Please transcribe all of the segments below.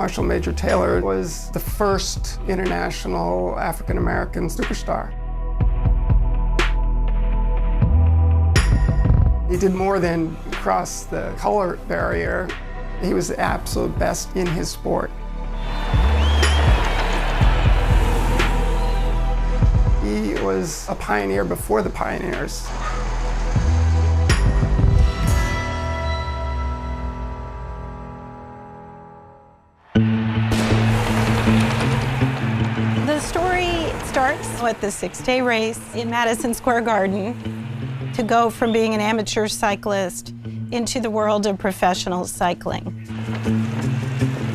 Marshall Major Taylor was the first international African-American superstar. He did more than cross the color barrier. He was the absolute best in his sport. He was a pioneer before the pioneers. The story starts with the six-day race in Madison Square Garden to go from being an amateur cyclist into the world of professional cycling.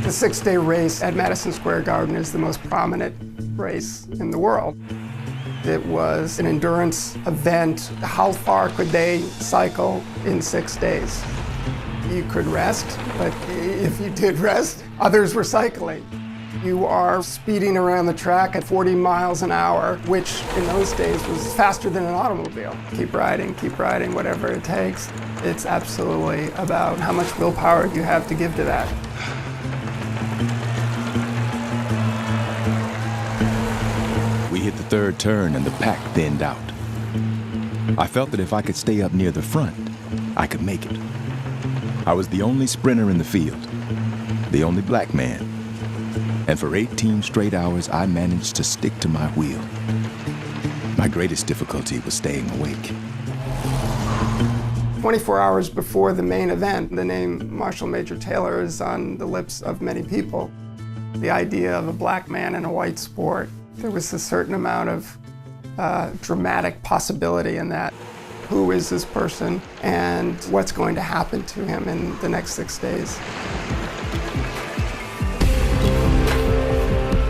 The six-day race at Madison Square Garden is the most prominent race in the world. It was an endurance event. How far could they cycle in 6 days? You could rest, but if you did rest, others were cycling. You are speeding around the track at 40 miles an hour, which in those days was faster than an automobile. Keep riding, whatever it takes. It's absolutely about how much willpower you have to give to that. We hit the third turn and the pack thinned out. I felt that if I could stay up near the front, I could make it. I was the only sprinter in the field, the only black man. And for 18 straight hours, I managed to stick to my wheel. My greatest difficulty was staying awake. 24 hours before the main event, the name Marshall Major Taylor is on the lips of many people. The idea of a black man in a white sport, there was a certain amount of dramatic possibility in that. Who is this person and what's going to happen to him in the next 6 days?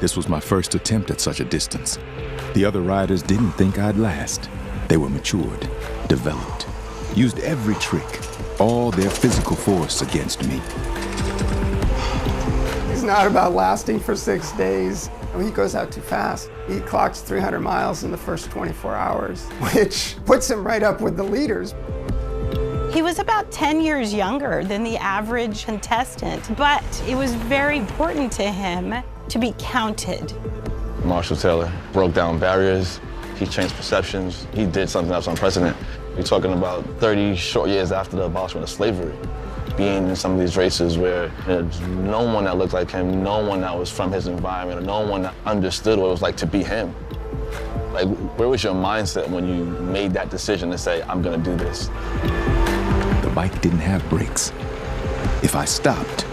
This was my first attempt at such a distance. The other riders didn't think I'd last. They were matured, developed, used every trick, all their physical force against me. It's not about lasting for 6 days. He goes out too fast. He clocks 300 miles in the first 24 hours, which puts him right up with the leaders. He was about 10 years younger than the average contestant, but it was very important to him to be counted. Marshall Taylor broke down barriers. He changed perceptions. He did something that's unprecedented. We're talking about 30 short years after the abolishment of slavery, being in some of these races where there's no one that looked like him, no one that was from his environment, or no one that understood what it was like to be him. Like, where was your mindset when you made that decision to say, I'm gonna do this? The bike didn't have brakes. If I stopped,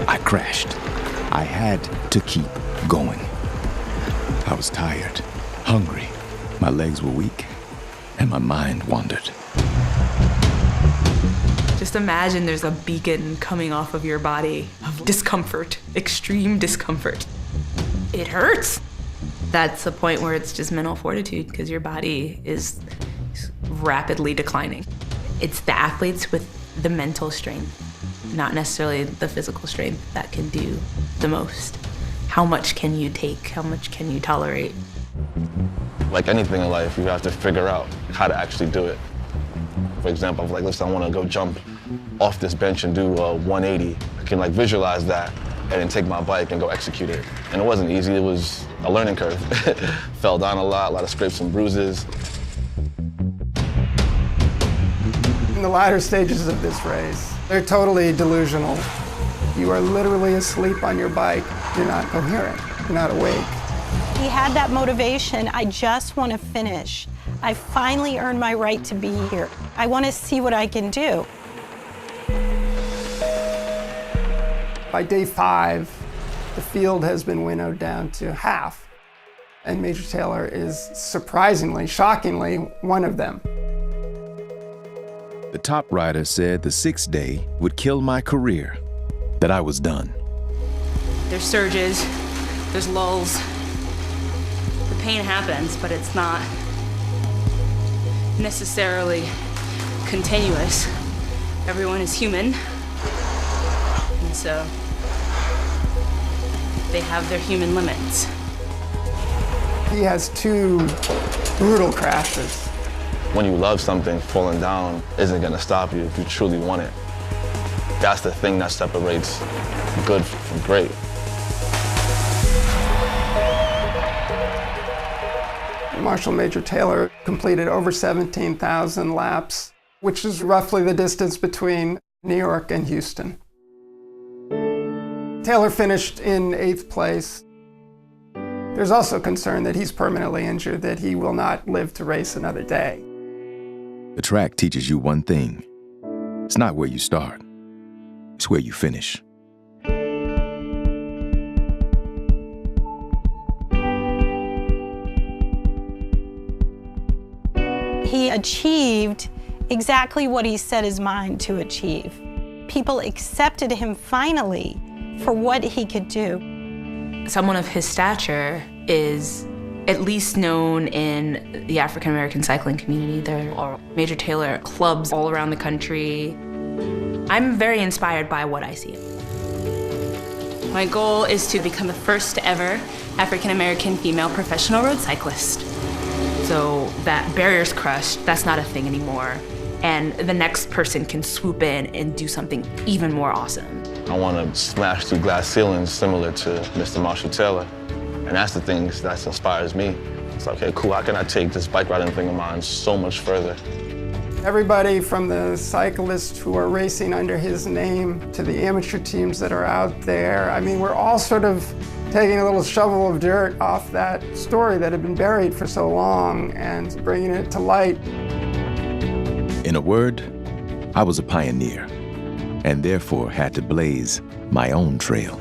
I crashed. I had to keep going. I was tired, hungry, my legs were weak, and my mind wandered. Just imagine there's a beacon coming off of your body of discomfort, extreme discomfort. It hurts. That's the point where it's just mental fortitude because your body is rapidly declining. It's the athletes with the mental strength, not necessarily the physical strength, that can do the most. How much can you take? How much can you tolerate? Like anything in life, you have to figure out how to actually do it. For example, I was like, listen, I want to go jump off this bench and do a 180. I can like visualize that and then take my bike and go execute it. And it wasn't easy, it was a learning curve. Fell down a lot of scrapes and bruises. In the latter stages of this race, they're totally delusional. You are literally asleep on your bike. You're not coherent, you're not awake. He had that motivation. I just want to finish. I finally earned my right to be here. I want to see what I can do. By day 5, the field has been winnowed down to half, and Major Taylor is surprisingly, shockingly, one of them. The top rider said the 6th day would kill my career, that I was done. There's surges, there's lulls. The pain happens, but it's not necessarily continuous. Everyone is human, and so they have their human limits. He has 2 brutal crashes. When you love something, falling down isn't gonna stop you if you truly want it. That's the thing that separates good from great. Marshal Major Taylor completed over 17,000 laps, which is roughly the distance between New York and Houston. Taylor finished in 8th place. There's also concern that he's permanently injured, that he will not live to race another day. The track teaches you one thing. It's not where you start, it's where you finish. He achieved exactly what he set his mind to achieve. People accepted him finally for what he could do. Someone of his stature is at least known in the African American cycling community. There are Major Taylor clubs all around the country. I'm very inspired by what I see. My goal is to become the first ever African American female professional road cyclist. So that barrier's crushed, that's not a thing anymore. And the next person can swoop in and do something even more awesome. I want to smash through glass ceilings similar to Mr. Marshall Taylor. And that's the thing that inspires me. It's like, okay, cool, how can I take this bike riding thing of mine so much further? Everybody from the cyclists who are racing under his name to the amateur teams that are out there, I mean, we're all sort of taking a little shovel of dirt off that story that had been buried for so long and bringing it to light. In a word, I was a pioneer, and therefore had to blaze my own trail.